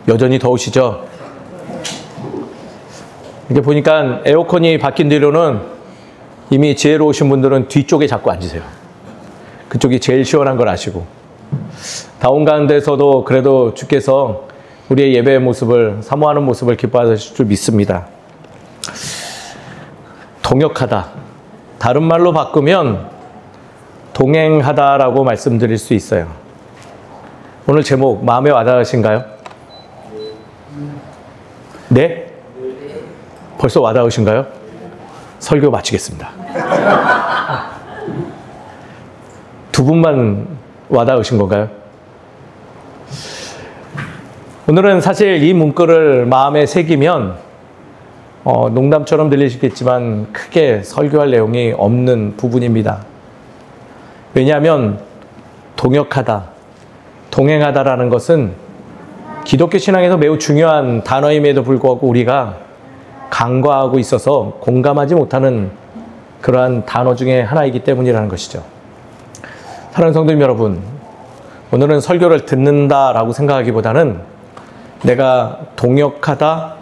여전히 더우시죠? 이렇게 보니까 에어컨이 바뀐 뒤로는 이미 지혜로우신 분들은 뒤쪽에 자꾸 앉으세요. 그쪽이 제일 시원한 걸 아시고. 다운 가운데서도 그래도 주께서 우리의 예배의 모습을, 사모하는 모습을 기뻐하실 줄 믿습니다. 동역하다. 다른 말로 바꾸면 동행하다라고 말씀드릴 수 있어요. 오늘 제목 마음에 와닿으신가요? 네? 벌써 와닿으신가요? 설교 마치겠습니다. 두 분만 와닿으신 건가요? 오늘은 사실 이 문구를 마음에 새기면 농담처럼 들리시겠지만 크게 설교할 내용이 없는 부분입니다. 왜냐하면 동역하다, 동행하다라는 것은 기독교 신앙에서 매우 중요한 단어임에도 불구하고 우리가 간과하고 있어서 공감하지 못하는 그러한 단어 중에 하나이기 때문이라는 것이죠. 사랑하는 성도님 여러분, 오늘은 설교를 듣는다라고 생각하기보다는 내가 동역하다,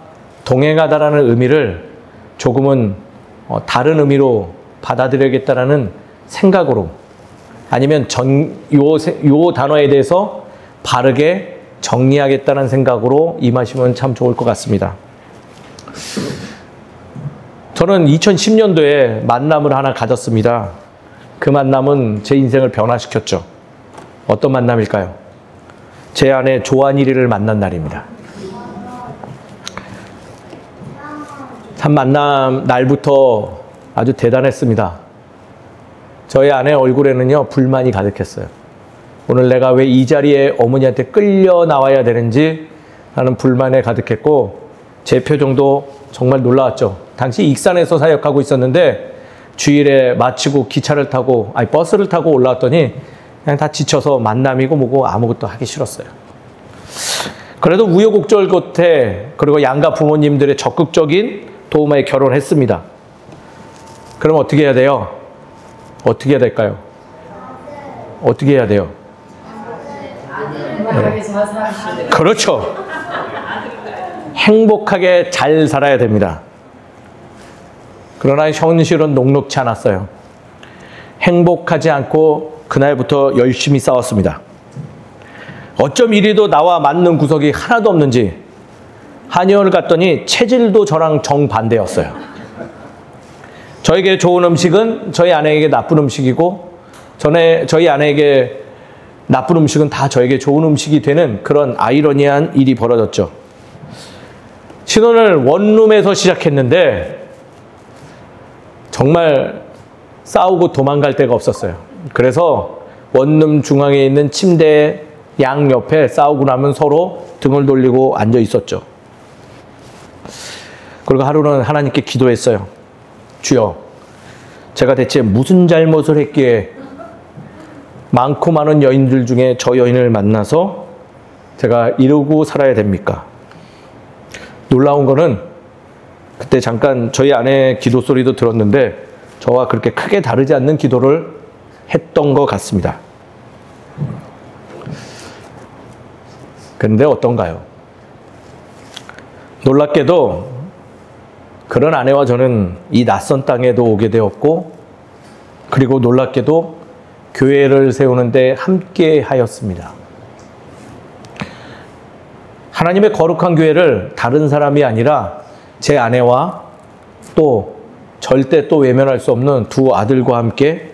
동행하다라는 의미를 조금은 다른 의미로 받아들여야겠다라는 생각으로, 아니면 요 단어에 대해서 바르게 정리하겠다는 생각으로 임하시면 참 좋을 것 같습니다. 저는 2010년도에 만남을 하나 가졌습니다. 그 만남은 제 인생을 변화시켰죠. 어떤 만남일까요? 제 아내 조한일이를 만난 날입니다. 참 만남 날부터 아주 대단했습니다. 저희 아내 얼굴에는요, 불만이 가득했어요. 오늘 내가 왜 이 자리에 어머니한테 끌려 나와야 되는지 하는 불만에 가득했고, 제 표정도 정말 놀라웠죠. 당시 익산에서 사역하고 있었는데 주일에 마치고 기차를 타고, 버스를 타고 올라왔더니 그냥 다 지쳐서 만남이고 뭐고 아무것도 하기 싫었어요. 그래도 우여곡절 끝에, 그리고 양가 부모님들의 적극적인 도움에 결혼했습니다. 그럼 어떻게 해야 돼요? 어떻게 해야 될까요? 어떻게 해야 돼요? 네. 그렇죠. 행복하게 잘 살아야 됩니다. 그러나 현실은 녹록지 않았어요. 행복하지 않고 그날부터 열심히 싸웠습니다. 어쩜 이리도 나와 맞는 구석이 하나도 없는지 한의원을 갔더니 체질도 저랑 정반대였어요. 저에게 좋은 음식은 저희 아내에게 나쁜 음식이고, 저희 아내에게 나쁜 음식은 다 저에게 좋은 음식이 되는 그런 아이러니한 일이 벌어졌죠. 신혼을 원룸에서 시작했는데 정말 싸우고 도망갈 데가 없었어요. 그래서 원룸 중앙에 있는 침대 양옆에 싸우고 나면 서로 등을 돌리고 앉아 있었죠. 그리고 하루는 하나님께 기도했어요. 주여, 제가 대체 무슨 잘못을 했기에 많고 많은 여인들 중에 저 여인을 만나서 제가 이러고 살아야 됩니까? 놀라운 거는 그때 잠깐 저희 아내의 기도 소리도 들었는데 저와 그렇게 크게 다르지 않는 기도를 했던 것 같습니다. 그런데 어떤가요? 놀랍게도 그런 아내와 저는 이 낯선 땅에도 오게 되었고, 그리고 놀랍게도 교회를 세우는데 함께 하였습니다. 하나님의 거룩한 교회를 다른 사람이 아니라 제 아내와 또 절대 또 외면할 수 없는 두 아들과 함께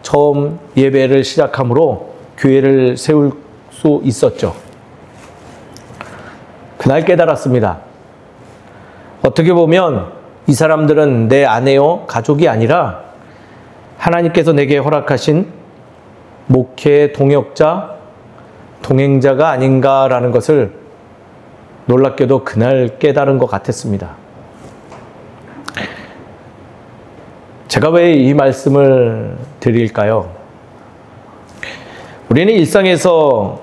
처음 예배를 시작함으로 교회를 세울 수 있었죠. 그날 깨달았습니다. 어떻게 보면 이 사람들은 내 아내요 가족이 아니라 하나님께서 내게 허락하신 목회의 동역자, 동행자가 아닌가라는 것을 놀랍게도 그날 깨달은 것 같았습니다. 제가 왜 이 말씀을 드릴까요? 우리는 일상에서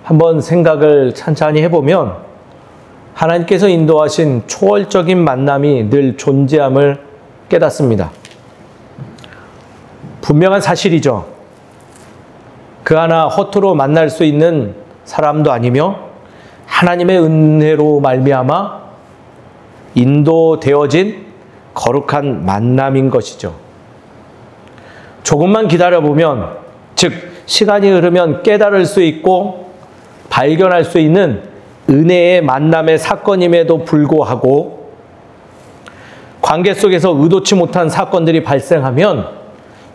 한번 생각을 찬찬히 해보면 하나님께서 인도하신 초월적인 만남이 늘 존재함을 깨닫습니다. 분명한 사실이죠. 그 하나 허투루 만날 수 있는 사람도 아니며 하나님의 은혜로 말미암아 인도되어진 거룩한 만남인 것이죠. 조금만 기다려보면, 즉 시간이 흐르면 깨달을 수 있고 발견할 수 있는 은혜의 만남의 사건임에도 불구하고 관계 속에서 의도치 못한 사건들이 발생하면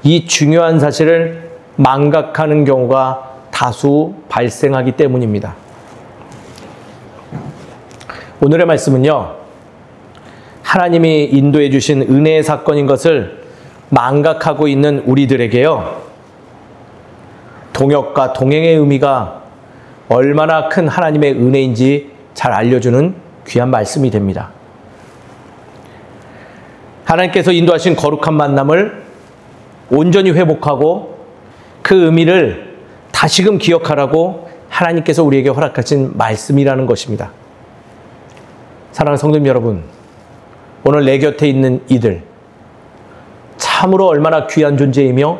이 중요한 사실을 망각하는 경우가 다수 발생하기 때문입니다. 오늘의 말씀은요, 하나님이 인도해 주신 은혜의 사건인 것을 망각하고 있는 우리들에게요, 동역과 동행의 의미가 얼마나 큰 하나님의 은혜인지 잘 알려주는 귀한 말씀이 됩니다. 하나님께서 인도하신 거룩한 만남을 온전히 회복하고 그 의미를 다시금 기억하라고 하나님께서 우리에게 허락하신 말씀이라는 것입니다. 사랑하는 성도님 여러분, 오늘 내 곁에 있는 이들, 참으로 얼마나 귀한 존재이며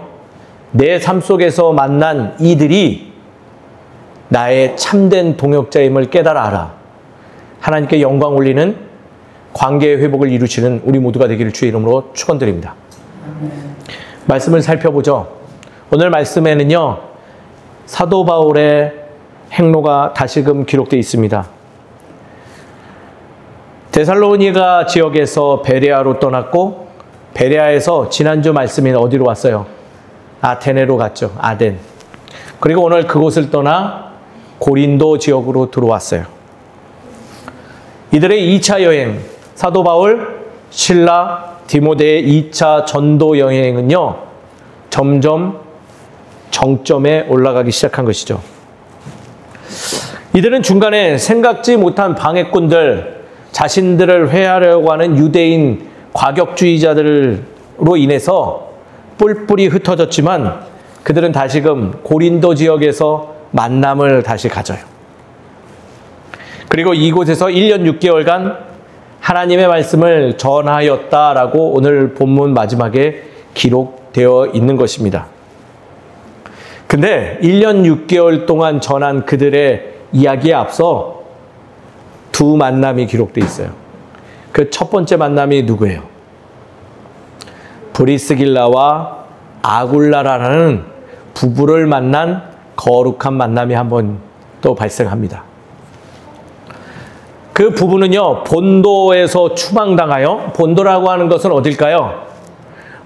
내 삶 속에서 만난 이들이 나의 참된 동역자임을 깨달아 알아 하나님께 영광 올리는 관계의 회복을 이루시는 우리 모두가 되기를 주의 이름으로 축원드립니다. 말씀을 살펴보죠. 오늘 말씀에는요, 사도 바울의 행로가 다시금 기록되어 있습니다. 데살로니가 지역에서 베레아로 떠났고, 베레아에서 지난주 말씀인 어디로 왔어요? 아테네로 갔죠. 아덴. 그리고 오늘 그곳을 떠나 고린도 지역으로 들어왔어요. 이들의 2차 여행, 사도 바울, 실라, 디모데의 2차 전도 여행은요, 점점 정점에 올라가기 시작한 것이죠. 이들은 중간에 생각지 못한 방해꾼들, 자신들을 회하려고 하는 유대인 과격주의자들로 인해서 뿔뿔이 흩어졌지만 그들은 다시금 고린도 지역에서 만남을 다시 가져요. 그리고 이곳에서 1년 6개월간 하나님의 말씀을 전하였다라고 오늘 본문 마지막에 기록되어 있는 것입니다. 근데 1년 6개월 동안 전한 그들의 이야기에 앞서 두 만남이 기록되어 있어요. 그 첫 번째 만남이 누구예요? 브리스길라와 아굴라라는 부부를 만난 거룩한 만남이 한 번 또 발생합니다. 그 부부는요, 본도에서 추방당하여, 본도라고 하는 것은 어딜까요?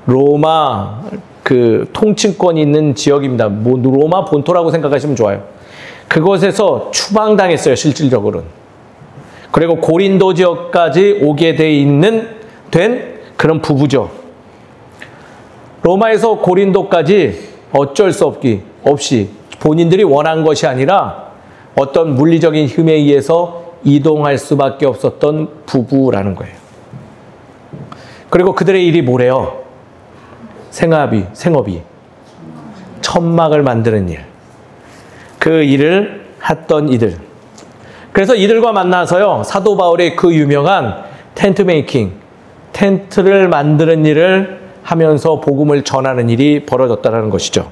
로마 그 통치권이 있는 지역입니다. 뭐 로마 본토라고 생각하시면 좋아요. 그곳에서 추방당했어요, 실질적으로는. 그리고 고린도 지역까지 오게 된 그런 부부죠. 로마에서 고린도까지 어쩔 수 없이 본인들이 원한 것이 아니라 어떤 물리적인 힘에 의해서 이동할 수밖에 없었던 부부라는 거예요. 그리고 그들의 일이 뭐래요? 생업이 천막을 만드는 일. 그 일을 했던 이들. 그래서 이들과 만나서요, 사도 바울의 그 유명한 텐트 메이킹, 텐트를 만드는 일을 하면서 복음을 전하는 일이 벌어졌다는 것이죠.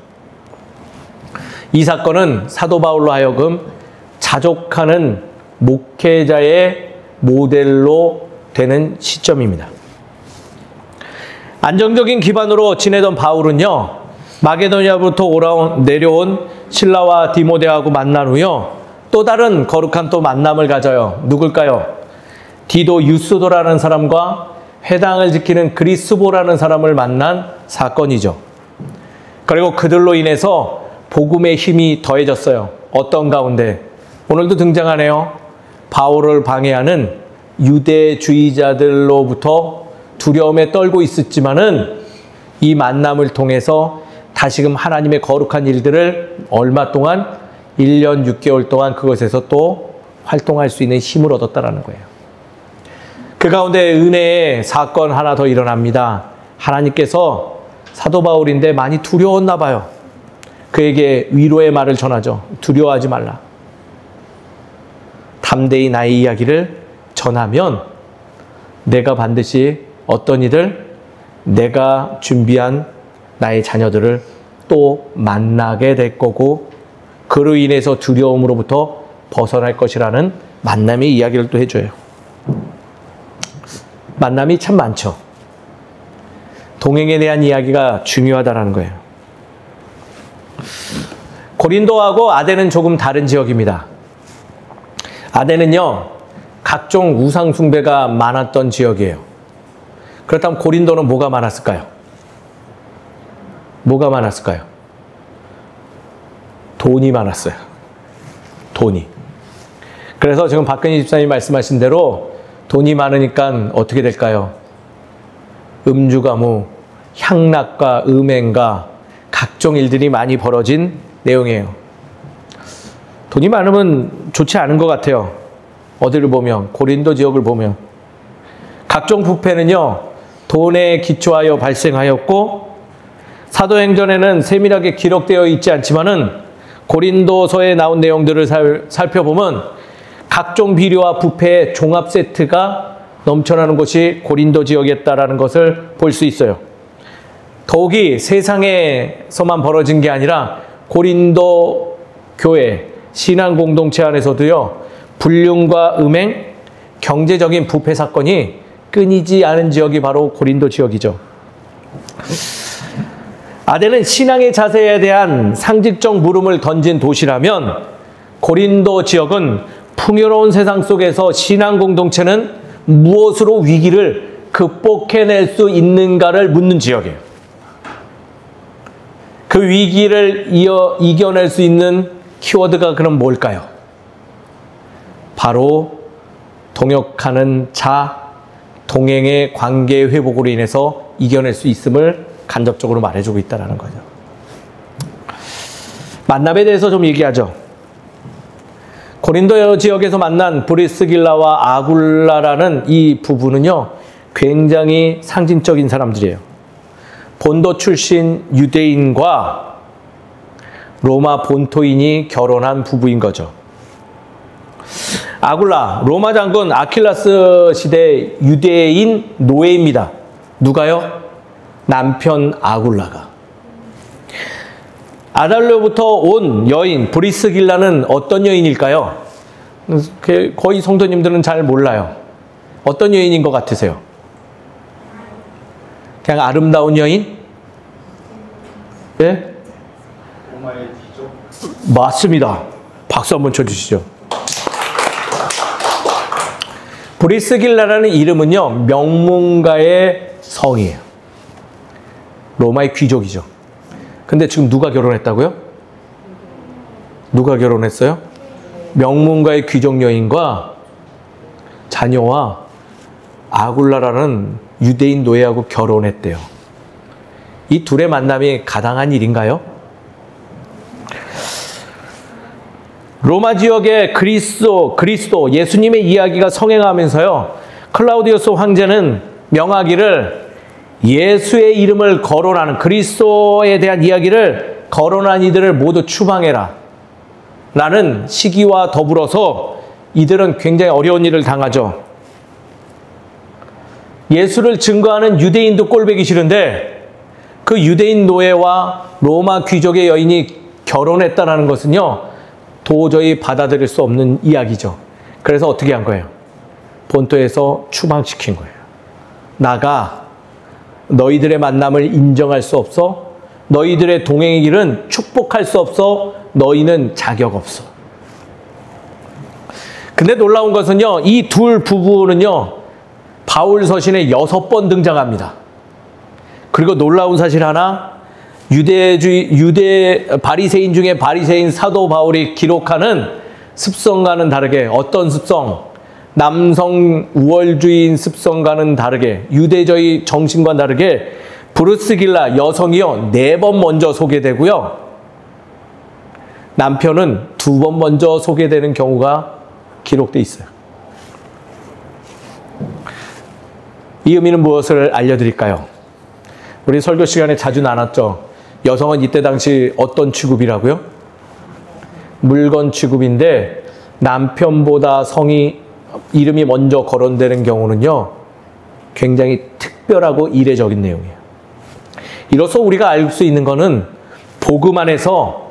이 사건은 사도 바울로 하여금 자족하는 목회자의 모델로 되는 시점입니다. 안정적인 기반으로 지내던 바울은요, 마게도니아부터 내려온 실라와 디모데하고 만난 후요, 또 다른 거룩한 또 만남을 가져요. 누굴까요? 디도 유스도라는 사람과 회당을 지키는 그리스보라는 사람을 만난 사건이죠. 그리고 그들로 인해서 복음의 힘이 더해졌어요. 어떤 가운데? 오늘도 등장하네요. 바울을 방해하는 유대주의자들로부터 두려움에 떨고 있었지만은 이 만남을 통해서 다시금 하나님의 거룩한 일들을 얼마 동안 1년 6개월 동안 그것에서 또 활동할 수 있는 힘을 얻었다라는 거예요. 그 가운데 은혜의 사건 하나 더 일어납니다. 하나님께서 사도 바울인데 많이 두려웠나 봐요. 그에게 위로의 말을 전하죠. 두려워하지 말라. 담대히 나의 이야기를 전하면 내가 반드시 어떤 이들, 내가 준비한 나의 자녀들을 또 만나게 될 거고 그로 인해서 두려움으로부터 벗어날 것이라는 만남의 이야기를 또 해줘요. 만남이 참 많죠. 동행에 대한 이야기가 중요하다는 거예요. 고린도하고 아덴은 조금 다른 지역입니다. 아덴은요, 각종 우상 숭배가 많았던 지역이에요. 그렇다면 고린도는 뭐가 많았을까요? 뭐가 많았을까요? 돈이 많았어요. 돈이. 그래서 지금 박근희 집사님이 말씀하신 대로 돈이 많으니까 어떻게 될까요? 음주가무, 향락과 음행과 각종 일들이 많이 벌어진 내용이에요. 돈이 많으면 좋지 않은 것 같아요. 어디를 보면, 고린도 지역을 보면. 각종 부패는요, 돈에 기초하여 발생하였고, 사도행전에는 세밀하게 기록되어 있지 않지만은 고린도서에 나온 내용들을 살펴보면 각종 비료와 부패의 종합 세트가 넘쳐나는 곳이 고린도 지역이었다라는 것을 볼 수 있어요. 더욱이 세상에서만 벌어진 게 아니라 고린도 교회, 신앙 공동체 안에서도요, 불륜과 음행, 경제적인 부패 사건이 끊이지 않은 지역이 바로 고린도 지역이죠. 아덴은 신앙의 자세에 대한 상징적 물음을 던진 도시라면 고린도 지역은 풍요로운 세상 속에서 신앙 공동체는 무엇으로 위기를 극복해낼 수 있는가를 묻는 지역이에요. 그 위기를 이겨낼 수 있는 키워드가 그럼 뭘까요? 바로 동역하는 자, 동행의 관계 회복으로 인해서 이겨낼 수 있음을 간접적으로 말해주고 있다는 거죠. 만남에 대해서 좀 얘기하죠. 고린도 지역에서 만난 브리스길라와 아굴라라는 이 부부는요, 굉장히 상징적인 사람들이에요. 본도 출신 유대인과 로마 본토인이 결혼한 부부인 거죠. 아굴라, 로마 장군 아킬라스 시대 유대인 노예입니다. 누가요? 남편 아굴라가. 아달로부터 온 여인 브리스길라는 어떤 여인일까요? 거의 성도님들은 잘 몰라요. 어떤 여인인 것 같으세요? 그냥 아름다운 여인? 예? 로마의 귀족? 맞습니다. 박수 한번 쳐주시죠. 브리스길라라는 이름은요, 명문가의 성이에요. 로마의 귀족이죠. 근데 지금 누가 결혼했다고요? 누가 결혼했어요? 명문가의 귀족 여인과 자녀와 아굴라라는 유대인 노예하고 결혼했대요. 이 둘의 만남이 가당한 일인가요? 로마 지역의 그리스도 예수님의 이야기가 성행하면서요, 클라우디우스 황제는 명하기를 예수의 이름을 거론하는, 그리스도에 대한 이야기를 거론한 이들을 모두 추방해라 라는 시기와 더불어서 이들은 굉장히 어려운 일을 당하죠. 예수를 증거하는 유대인도 꼴보기 싫은데 그 유대인 노예와 로마 귀족의 여인이 결혼했다는 것은요, 도저히 받아들일 수 없는 이야기죠. 그래서 어떻게 한 거예요? 본토에서 추방시킨 거예요. 나가, 너희들의 만남을 인정할 수 없어. 너희들의 동행의 길은 축복할 수 없어. 너희는 자격 없어. 근데 놀라운 것은요, 이 둘 부부는요, 바울 서신에 6번 등장합니다. 그리고 놀라운 사실 하나, 바리새인 중에 바리새인 사도 바울이 기록하는 습성과는 다르게, 어떤 습성? 남성 우월주의인 습성과는 다르게, 유대주의 정신과 다르게 브리스길라 여성이요, 4번 먼저 소개되고요, 남편은 2번 먼저 소개되는 경우가 기록되어 있어요. 이 의미는 무엇을 알려드릴까요? 우리 설교 시간에 자주 나눴죠. 여성은 이때 당시 어떤 취급이라고요? 물건 취급인데 남편보다 이름이 먼저 거론되는 경우는요, 굉장히 특별하고 이례적인 내용이에요. 이로써 우리가 알 수 있는 것은 복음 안에서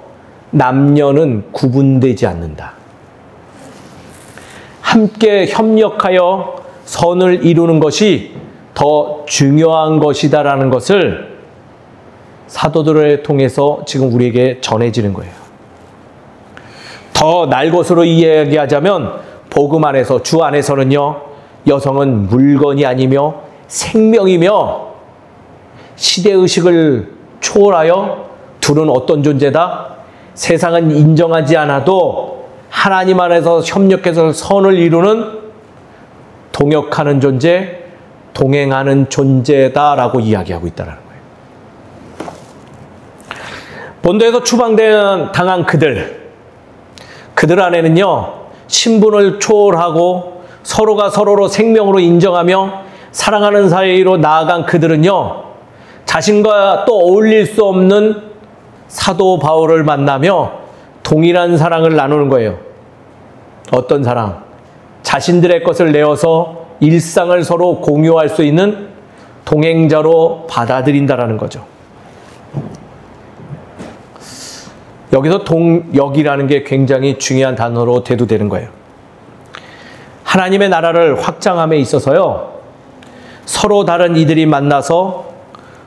남녀는 구분되지 않는다. 함께 협력하여 선을 이루는 것이 더 중요한 것이다라는 것을 사도들을 통해서 지금 우리에게 전해지는 거예요. 더 날 것으로 이야기하자면 복음 안에서, 주 안에서는요, 여성은 물건이 아니며 생명이며 시대의식을 초월하여 둘은 어떤 존재다? 세상은 인정하지 않아도 하나님 안에서 협력해서 선을 이루는 동역하는 존재, 동행하는 존재다라고 이야기하고 있다는 거예요. 본도에서 추방당한 그들 안에는요, 신분을 초월하고 서로가 서로로 생명으로 인정하며 사랑하는 사이로 나아간 그들은요, 자신과 또 어울릴 수 없는 사도 바울을 만나며 동일한 사랑을 나누는 거예요. 어떤 사랑? 자신들의 것을 내어서 일상을 서로 공유할 수 있는 동행자로 받아들인다라는 거죠. 여기서 동역이라는 게 굉장히 중요한 단어로 대두되는 거예요. 하나님의 나라를 확장함에 있어서요, 서로 다른 이들이 만나서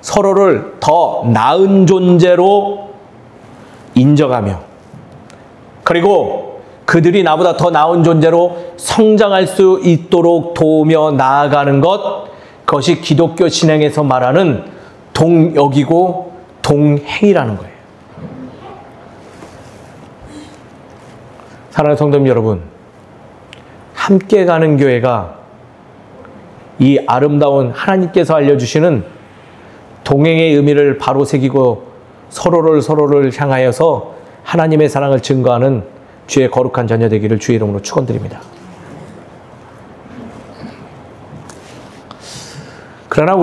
서로를 더 나은 존재로 인정하며, 그리고 그들이 나보다 더 나은 존재로 성장할 수 있도록 도우며 나아가는 것, 그것이 기독교 신앙에서 말하는 동역이고 동행이라는 거예요. 사랑하는 성도님 여러분, 함께 가는 교회가 이 아름다운 하나님께서 알려주시는 동행의 의미를 바로 새기고 서로를 향하여서 하나님의 사랑을 증거하는 주의 거룩한 자녀 되기를 주의 이름으로 축원드립니다. 그러나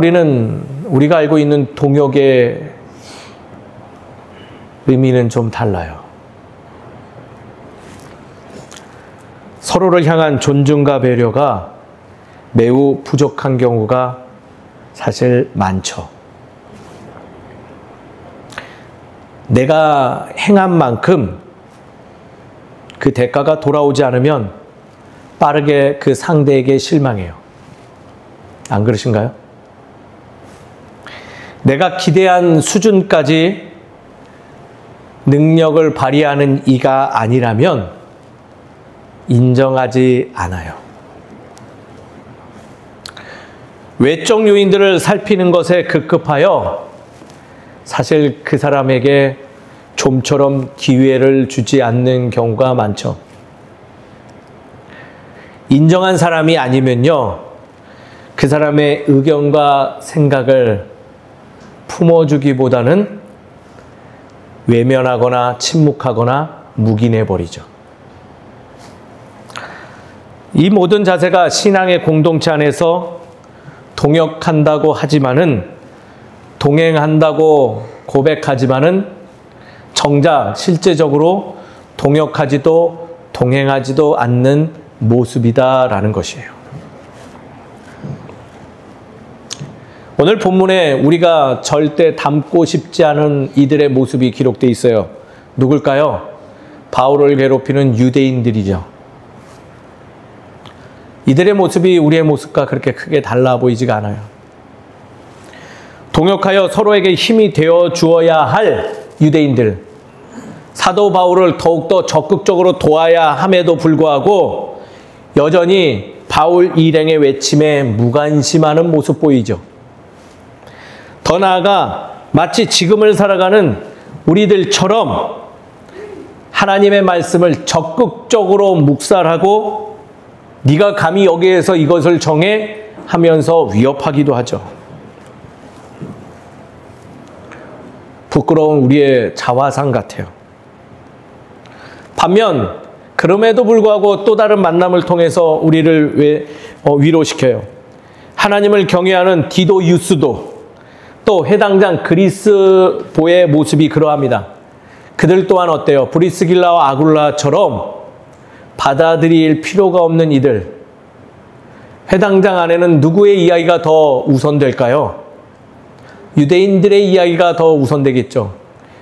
우리가 알고 있는 동역의 의미는 좀 달라요. 서로를 향한 존중과 배려가 매우 부족한 경우가 사실 많죠. 내가 행한 만큼 그 대가가 돌아오지 않으면 빠르게 그 상대에게 실망해요. 안 그러신가요? 내가 기대한 수준까지 능력을 발휘하는 이가 아니라면 인정하지 않아요. 외적 요인들을 살피는 것에 급급하여 사실 그 사람에게 좀처럼 기회를 주지 않는 경우가 많죠. 인정한 사람이 아니면요, 그 사람의 의견과 생각을 품어주기보다는 외면하거나 침묵하거나 묵인해버리죠. 이 모든 자세가 신앙의 공동체 안에서 동역한다고 하지만은, 동행한다고 고백하지만은 정작 실제적으로 동역하지도 동행하지도 않는 모습이다라는 것이에요. 오늘 본문에 우리가 절대 닮고 싶지 않은 이들의 모습이 기록되어 있어요. 누굴까요? 바울을 괴롭히는 유대인들이죠. 이들의 모습이 우리의 모습과 그렇게 크게 달라 보이지가 않아요. 동역하여 서로에게 힘이 되어 주어야 할 유대인들, 사도 바울을 더욱더 적극적으로 도와야 함에도 불구하고 여전히 바울 일행의 외침에 무관심하는 모습 보이죠. 더 나아가 마치 지금을 살아가는 우리들처럼 하나님의 말씀을 적극적으로 묵살하고 네가 감히 여기에서 이것을 정해 하면서 위협하기도 하죠. 부끄러운 우리의 자화상 같아요. 반면 그럼에도 불구하고 또 다른 만남을 통해서 우리를 위로시켜요. 하나님을 경외하는 디도 유스도, 또 해당장 그리스보의 모습이 그러합니다. 그들 또한 어때요? 브리스길라와 아굴라처럼 받아들일 필요가 없는 이들. 해당장 안에는 누구의 이야기가 더 우선될까요? 유대인들의 이야기가 더 우선되겠죠.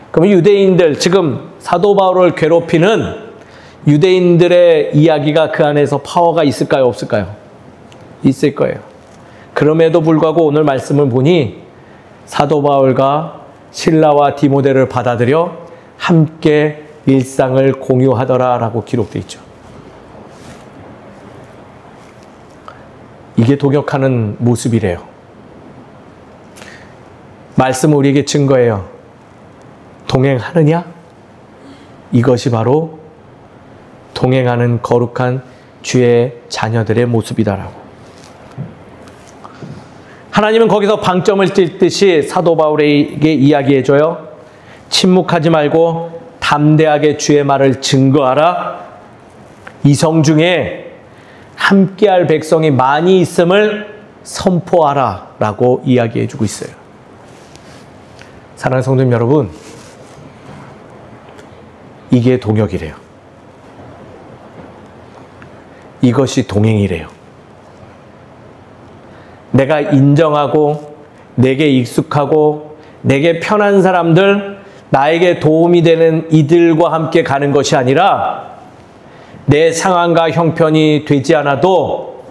그럼 유대인들, 지금 사도 바울을 괴롭히는 유대인들의 이야기가 그 안에서 파워가 있을까요? 없을까요? 있을 거예요. 그럼에도 불구하고 오늘 말씀을 보니 사도 바울과 실라와 디모데를 받아들여 함께 일상을 공유하더라라고 기록되어 있죠. 이게 동역하는 모습이래요. 말씀은 우리에게 증거해요. 동행하느냐? 이것이 바로 동행하는 거룩한 주의 자녀들의 모습이다라고. 하나님은 거기서 방점을 찍듯이 사도 바울에게 이야기해줘요. 침묵하지 말고 담대하게 주의 말을 증거하라. 이성 중에 함께할 백성이 많이 있음을 선포하라 라고 이야기해주고 있어요. 사랑하는 성도님 여러분, 이게 동역이래요. 이것이 동행이래요. 내가 인정하고 내게 익숙하고 내게 편한 사람들, 나에게 도움이 되는 이들과 함께 가는 것이 아니라 내 상황과 형편이 되지 않아도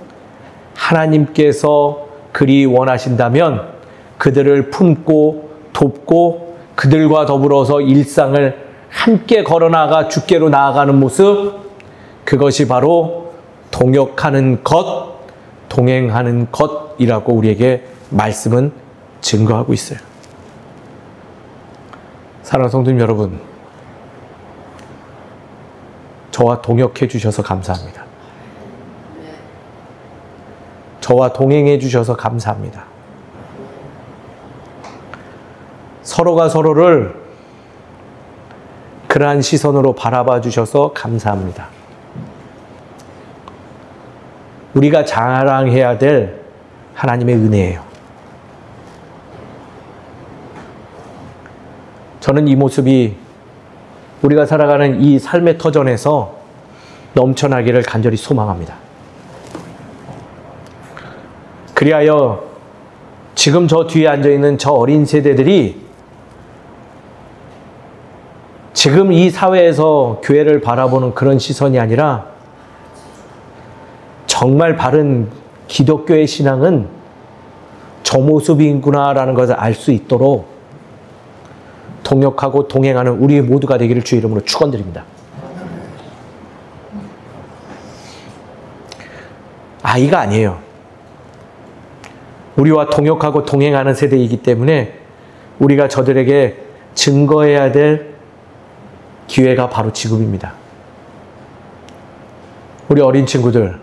하나님께서 그리 원하신다면 그들을 품고 돕고 그들과 더불어서 일상을 함께 걸어나가 주께로 나아가는 모습, 그것이 바로 동역하는 것, 동행하는 것이라고 우리에게 말씀은 증거하고 있어요. 사랑하는 성도님 여러분, 저와 동역해 주셔서 감사합니다. 저와 동행해 주셔서 감사합니다. 서로가 서로를 그러한 시선으로 바라봐 주셔서 감사합니다. 우리가 자랑해야 될 하나님의 은혜예요. 저는 이 모습이 우리가 살아가는 이 삶의 터전에서 넘쳐나기를 간절히 소망합니다. 그리하여 지금 저 뒤에 앉아있는 저 어린 세대들이 지금 이 사회에서 교회를 바라보는 그런 시선이 아니라 정말 바른 기독교의 신앙은 저 모습이구나라는 것을 알 수 있도록 동역하고 동행하는 우리 모두가 되기를 주의 이름으로 축원드립니다. 아이가 아니에요. 우리와 동역하고 동행하는 세대이기 때문에 우리가 저들에게 증거해야 될 기회가 바로 지금입니다. 우리 어린 친구들,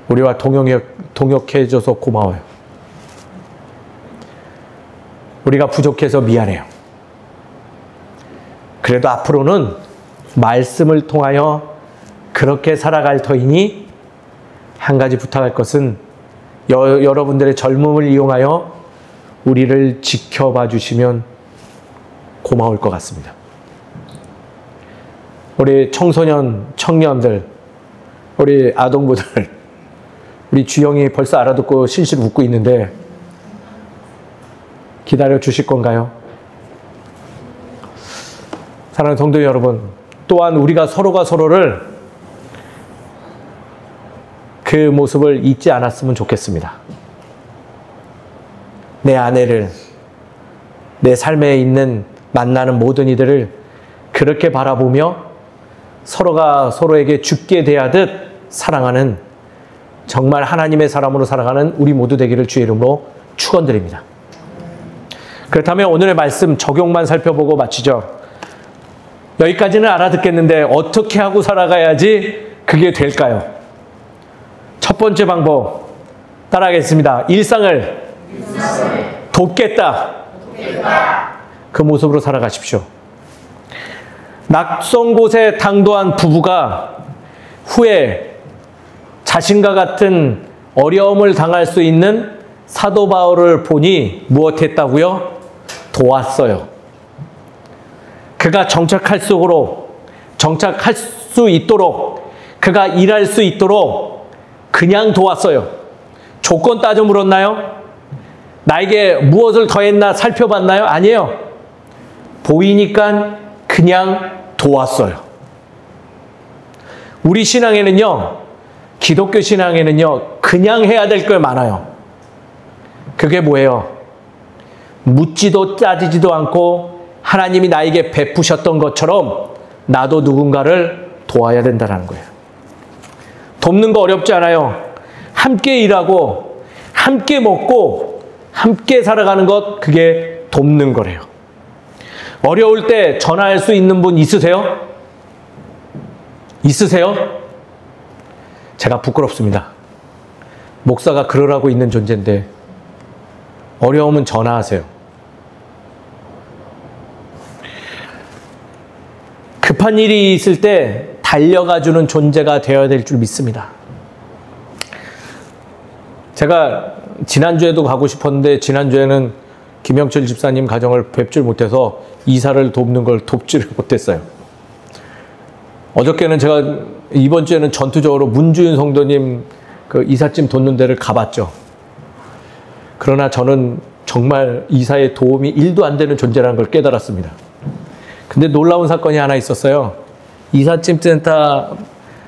우리와 동역해줘서 고마워요. 우리가 부족해서 미안해요. 그래도 앞으로는 말씀을 통하여 그렇게 살아갈 터이니 한 가지 부탁할 것은 여러분들의 젊음을 이용하여 우리를 지켜봐 주시면 고마울 것 같습니다. 우리 청소년, 청년들, 우리 아동부들, 우리 주영이 벌써 알아듣고 실실 웃고 있는데 기다려 주실 건가요? 사랑하는 성도 여러분, 또한 우리가 서로가 서로를 그 모습을 잊지 않았으면 좋겠습니다. 내 아내를, 내 삶에 있는 만나는 모든 이들을 그렇게 바라보며 서로가 서로에게 죽게 대하듯 사랑하는 정말 하나님의 사람으로 살아가는 우리 모두 되기를 주의 이름으로 축원드립니다. 그렇다면 오늘의 말씀 적용만 살펴보고 마치죠. 여기까지는 알아듣겠는데 어떻게 하고 살아가야지 그게 될까요? 첫 번째 방법 따라하겠습니다. 일상을 돕겠다. 그 모습으로 살아가십시오. 낯선 곳에 당도한 부부가 후에 자신과 같은 어려움을 당할 수 있는 사도 바울을 보니 무엇했다고요? 도왔어요. 그가 정착할 수 있도록, 그가 일할 수 있도록 그냥 도왔어요. 조건 따져 물었나요? 나에게 무엇을 더했나 살펴봤나요? 아니에요. 보이니까 그냥 도왔어요. 우리 신앙에는요, 기독교 신앙에는요, 그냥 해야 될 걸 많아요. 그게 뭐예요? 묻지도 따지지도 않고 하나님이 나에게 베푸셨던 것처럼 나도 누군가를 도와야 된다는 거예요. 돕는 거 어렵지 않아요. 함께 일하고 함께 먹고 함께 살아가는 것, 그게 돕는 거래요. 어려울 때 전화할 수 있는 분 있으세요? 있으세요? 제가 부끄럽습니다. 목사가 그러라고 있는 존재인데 어려우면 전화하세요. 급한 일이 있을 때 달려가주는 존재가 되어야 될 줄 믿습니다. 제가 지난주에도 가고 싶었는데 지난주에는 김영철 집사님 가정을 뵙질 못해서 이사를 돕는 걸 돕지를 못했어요. 어저께는 제가 이번 주에는 전투적으로 문주윤 성도님 그 이삿짐 돕는 데를 가봤죠. 그러나 저는 정말 이사에 도움이 1도 안 되는 존재라는 걸 깨달았습니다. 근데 놀라운 사건이 하나 있었어요. 이삿짐 센터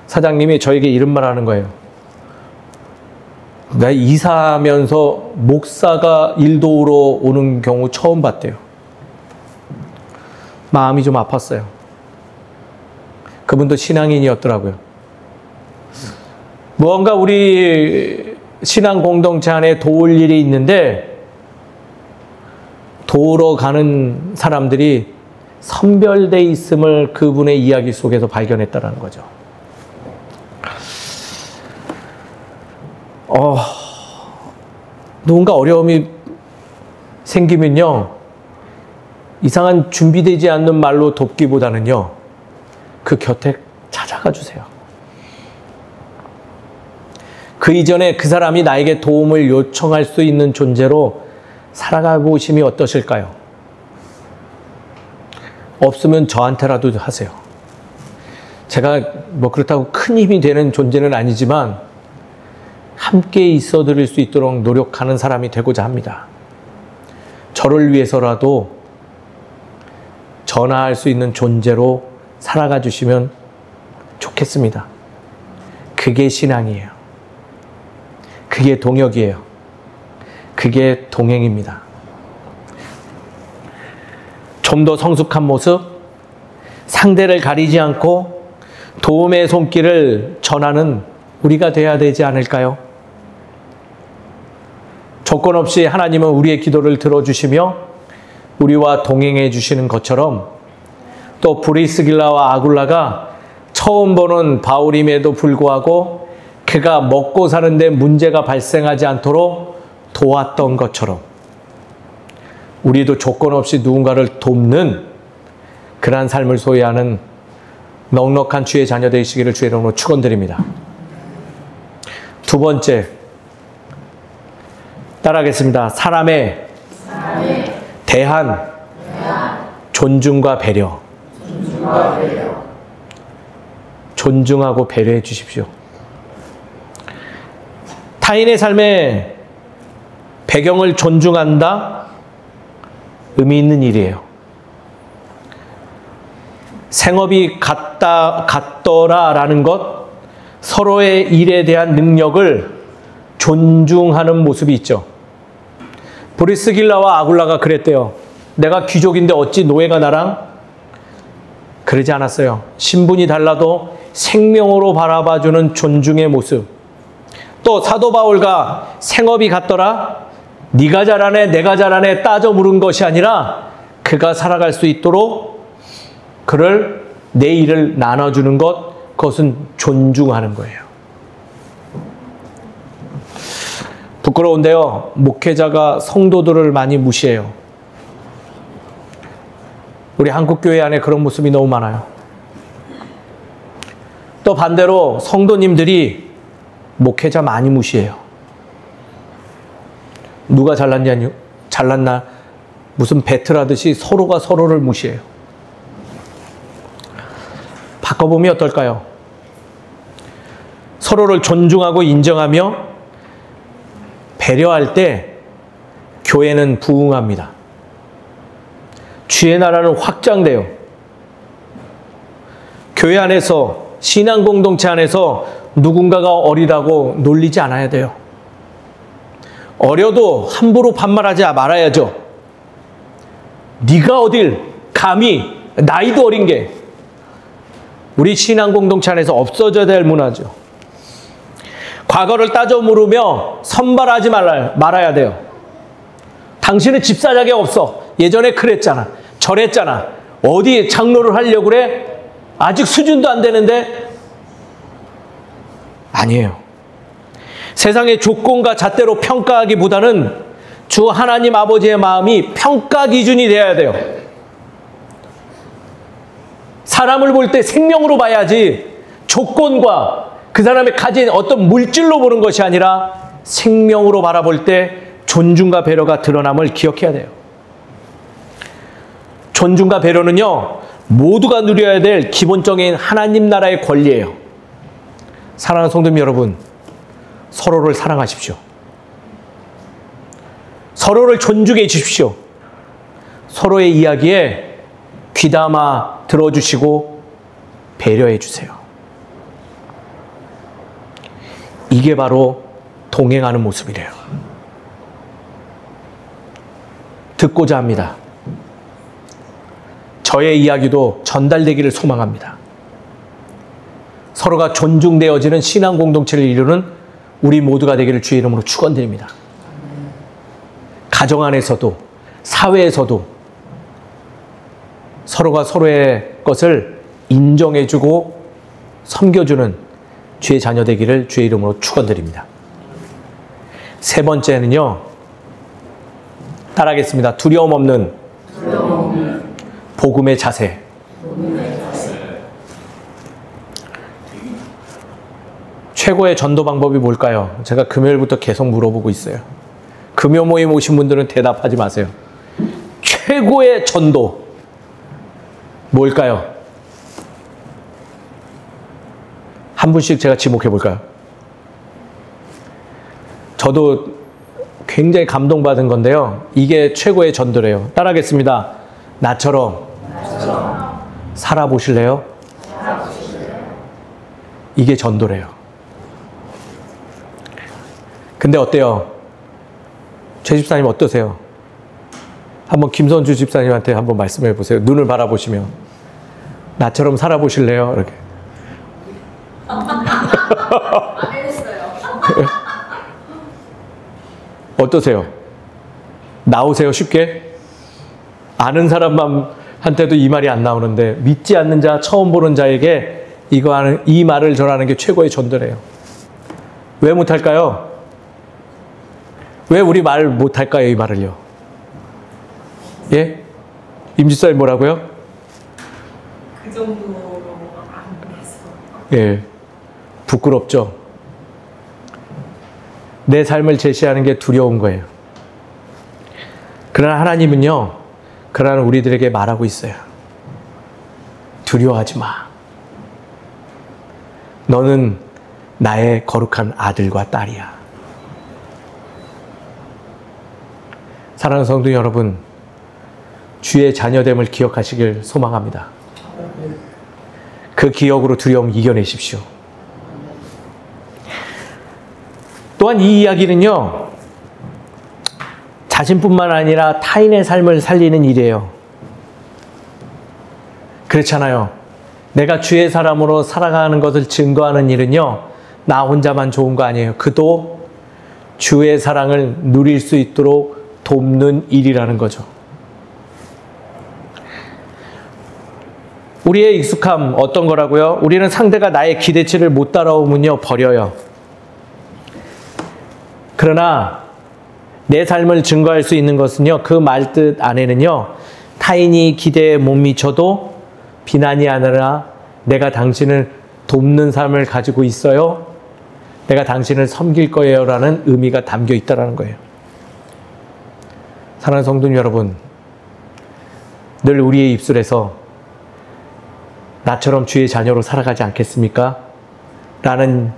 사장님이 저에게 이런 말 하는 거예요. 나 이사하면서 목사가 일 도우러 오는 경우 처음 봤대요. 마음이 좀 아팠어요. 그분도 신앙인이었더라고요. 무언가 우리 신앙 공동체 안에 도울 일이 있는데 도우러 가는 사람들이 선별돼 있음을 그분의 이야기 속에서 발견했다는 거죠. 누군가 어려움이 생기면요, 이상한 준비되지 않는 말로 돕기보다는요, 그 곁에 찾아가 주세요. 그 이전에 그 사람이 나에게 도움을 요청할 수 있는 존재로 살아가 보심이 어떠실까요? 없으면 저한테라도 하세요. 제가 뭐 그렇다고 큰 힘이 되는 존재는 아니지만 함께 있어 드릴 수 있도록 노력하는 사람이 되고자 합니다. 저를 위해서라도 전화할 수 있는 존재로 살아가 주시면 좋겠습니다. 그게 신앙이에요. 그게 동역이에요. 그게 동행입니다. 좀 더 성숙한 모습, 상대를 가리지 않고 도움의 손길을 전하는 우리가 돼야 되지 않을까요? 조건 없이 하나님은 우리의 기도를 들어주시며 우리와 동행해 주시는 것처럼, 또 브리스길라와 아굴라가 처음 보는 바울임에도 불구하고 그가 먹고 사는데 문제가 발생하지 않도록 도왔던 것처럼 우리도 조건 없이 누군가를 돕는 그러한 삶을 소유하는 넉넉한 주의 자녀 되시기를 주의 이름으로 축원드립니다. 두 번째, 따라하겠습니다. 사람에 대한 존중과 배려. 존중하고 배려해 주십시오. 타인의 삶의 배경을 존중한다? 의미 있는 일이에요. 생업이 같더라라는 것, 서로의 일에 대한 능력을 존중하는 모습이 있죠. 브리스길라와 아굴라가 그랬대요. 내가 귀족인데 어찌 노예가 나랑? 그러지 않았어요. 신분이 달라도 생명으로 바라봐주는 존중의 모습. 또 사도 바울과 생업이 같더라? 네가 잘하네, 내가 잘하네 따져 물은 것이 아니라 그가 살아갈 수 있도록 그를 내 일을 나눠주는 것, 그것은 존중하는 거예요. 부끄러운데요, 목회자가 성도들을 많이 무시해요. 우리 한국교회 안에 그런 모습이 너무 많아요. 또 반대로 성도님들이 목회자 많이 무시해요. 누가 잘났나 무슨 배틀하듯이 서로가 서로를 무시해요. 바꿔보면 어떨까요? 서로를 존중하고 인정하며 배려할 때 교회는 부흥합니다. 주의 나라는 확장돼요. 교회 안에서 신앙 공동체 안에서 누군가가 어리다고 놀리지 않아야 돼요. 어려도 함부로 반말하지 말아야죠. 네가 어딜 감히, 나이도 어린 게 우리 신앙 공동체 안에서 없어져야 될 문화죠. 과거를 따져 물으며 선발하지 말아야 돼요. 당신은 집사 자격 없어. 예전에 그랬잖아. 저랬잖아. 어디 장로를 하려고 그래? 아직 수준도 안 되는데? 아니에요. 세상의 조건과 잣대로 평가하기보다는 주 하나님 아버지의 마음이 평가 기준이 되어야 돼요. 사람을 볼 때 생명으로 봐야지 조건과 그 사람이 가진 어떤 물질로 보는 것이 아니라 생명으로 바라볼 때 존중과 배려가 드러남을 기억해야 돼요. 존중과 배려는요, 모두가 누려야 될 기본적인 하나님 나라의 권리예요. 사랑하는 성도님 여러분, 서로를 사랑하십시오. 서로를 존중해 주십시오. 서로의 이야기에 귀담아 들어주시고 배려해 주세요. 이게 바로 동행하는 모습이래요. 듣고자 합니다. 저의 이야기도 전달되기를 소망합니다. 서로가 존중되어지는 신앙 공동체를 이루는 우리 모두가 되기를 주의 이름으로 축원드립니다. 가정 안에서도 사회에서도 서로가 서로의 것을 인정해주고 섬겨주는 주의 자녀 되기를 주의 이름으로 축원드립니다. 세 번째는요, 따라하겠습니다. 두려움 없는 복음의 자세. 최고의 전도 방법이 뭘까요? 제가 금요일부터 계속 물어보고 있어요. 금요 모임 오신 분들은 대답하지 마세요. 최고의 전도 뭘까요? 한 분씩 제가 지목해 볼까요? 저도 굉장히 감동받은 건데요. 이게 최고의 전도래요. 따라하겠습니다. 나처럼 살아보실래요? 이게 전도래요. 근데 어때요? 최 집사님 어떠세요? 한번 김선주 집사님한테 한번 말씀해 보세요. 눈을 바라보시며 나처럼 살아보실래요? 이렇게. 안 했어요. 어떠세요? 나오세요, 쉽게? 아는 사람만 한테도 이 말이 안 나오는데 믿지 않는 자, 처음 보는 자에게 이 말을 전하는 게 최고의 전도래요. 왜 못할까요? 왜 우리 말 못할까요, 이 말을요? 예? 임집사님 뭐라고요? 그 정도로 안 해서. 예. 부끄럽죠? 내 삶을 제시하는 게 두려운 거예요. 그러나 하나님은요, 그러나 우리들에게 말하고 있어요. 두려워하지 마. 너는 나의 거룩한 아들과 딸이야. 사랑하는 성도 여러분, 주의 자녀됨을 기억하시길 소망합니다. 그 기억으로 두려움 이겨내십시오. 또한 이 이야기는요, 자신뿐만 아니라 타인의 삶을 살리는 일이에요. 그렇잖아요. 내가 주의 사람으로 살아가는 것을 증거하는 일은요, 나 혼자만 좋은 거 아니에요. 그도 주의 사랑을 누릴 수 있도록 돕는 일이라는 거죠. 우리의 익숙함 어떤 거라고요? 우리는 상대가 나의 기대치를 못 따라오면요, 버려요. 그러나 내 삶을 증거할 수 있는 것은요, 그 말뜻 안에는요, 타인이 기대에 못 미쳐도 비난이 아니라 내가 당신을 돕는 삶을 가지고 있어요. 내가 당신을 섬길 거예요. 라는 의미가 담겨 있다는 거예요. 사랑하는 성도 여러분, 늘 우리의 입술에서 나처럼 주의 자녀로 살아가지 않겠습니까? 라는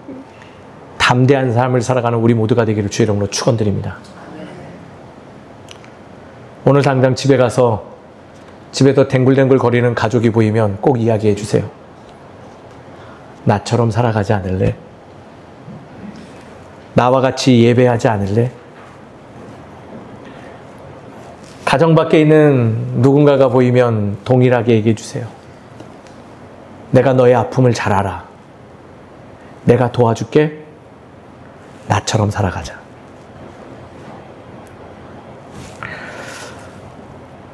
담대한 삶을 살아가는 우리 모두가 되기를 주의 이름으로 축원드립니다. 오늘 당장 집에 가서 집에서 댕굴댕굴 거리는 가족이 보이면 꼭 이야기해 주세요. 나처럼 살아가지 않을래? 나와 같이 예배하지 않을래? 가정 밖에 있는 누군가가 보이면 동일하게 얘기해 주세요. 내가 너의 아픔을 잘 알아. 내가 도와줄게. 나처럼 살아가자.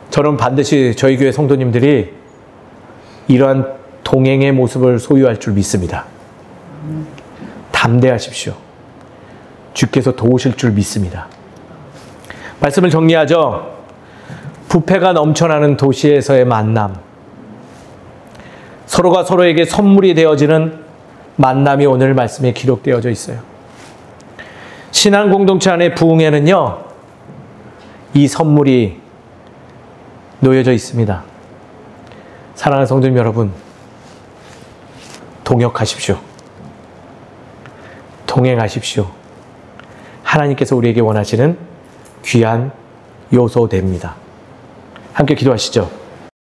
저는 반드시 저희 교회 성도님들이 이러한 동행의 모습을 소유할 줄 믿습니다. 담대하십시오. 주께서 도우실 줄 믿습니다. 말씀을 정리하죠. 부패가 넘쳐나는 도시에서의 만남. 서로가 서로에게 선물이 되어지는 만남이 오늘 말씀에 기록되어져 있어요. 신앙 공동체 안의 부흥에는요, 이 선물이 놓여져 있습니다. 사랑하는 성도님 여러분, 동역하십시오. 동행하십시오. 하나님께서 우리에게 원하시는 귀한 요소됩니다. 함께 기도하시죠.